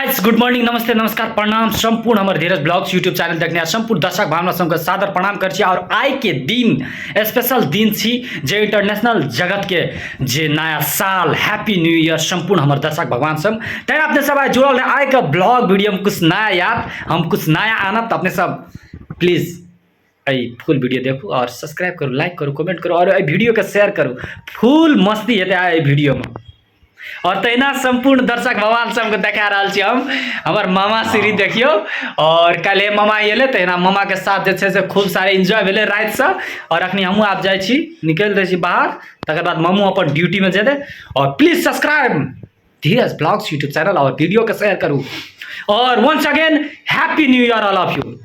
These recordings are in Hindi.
गाइस गुड मॉर्निंग नमस्ते नमस्कार प्रणाम संपूर्ण हमारे धीरज ब्लॉग्स यूट्यूब चैनल देखने संपूर्ण दर्शक भावना सबके सादर प्रणाम कर और आइ के दिन स्पेशल दिन छी जे इंटरनेशनल जगत के जे नया साल हैप्पी न्यू ईयर संपूर्ण हमारे दर्शक भगवान सब तैं अपने सब आए जुड़ल रहे आइ के ब्लॉग वीडियो में कुछ नया याद हम कुछ नया आनत अपने सब प्लीज फुल वीडियो देखो और सब्सक्राइब करो लाइक करो कमेंट करो और वीडियो के शेयर करो फुल मस्ती हेतै वीडियो में और तहिना संपूर्ण दर्शक भगवान सबके देखा रहा छी हम हमार मामा श्री देखियो और कल मामा अले तहिना मामा के साथ जे से खूब सारे एंजॉय भेले रात से और अखनी हमहूँ आब जाइ छी निकल रहे छी बाहर तकर बाद मामू अपन ड्यूटी में जेते और please subscribe Dheeraj blogs YouTube channel और वीडियो के शेयर करू और once again happy new year all of you.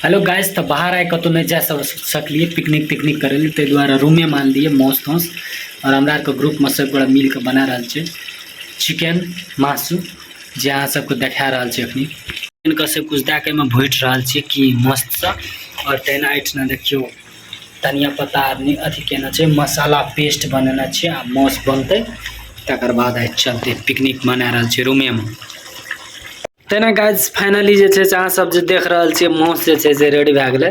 Hello guys तो बाहर आए कतौ नहीं जा सकलिए पिकनिक करे लिए ताहि दुआरे रूमे मान लिए मौस तौस और हमरा के ग्रुप में सब गोटा मिल के बना रहा छे चिकन मासू जे अहाँ सबके देखा रहा छे अखनी इनका से कुछ दे के में भूट रहा छे कि मस्त सा और तेना ऐठना देखियो धनिया पत्ता आदमी अथी केना छे मसाला पेस्ट बनाना छे आ मौस बनते तकर बाद आई चलते पिकनिक मना रहा छे रूमे में तेना गाइस फाइनली जे छे अहाँ सब जे देख रहल छे मौस जे छे से रेडी भए गेलै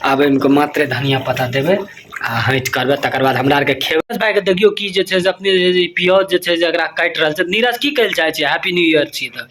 आब इनको मात्र धनिया पत्ता देबै आ हट करबै तकर बाद हमरा आर के खेबै भाई के देखियो की जे छे से अपने प्याज जे छे जे एकरा काटि रहल छे नीरज की कहल चाहे छे हैप्पी न्यू ईयर छी त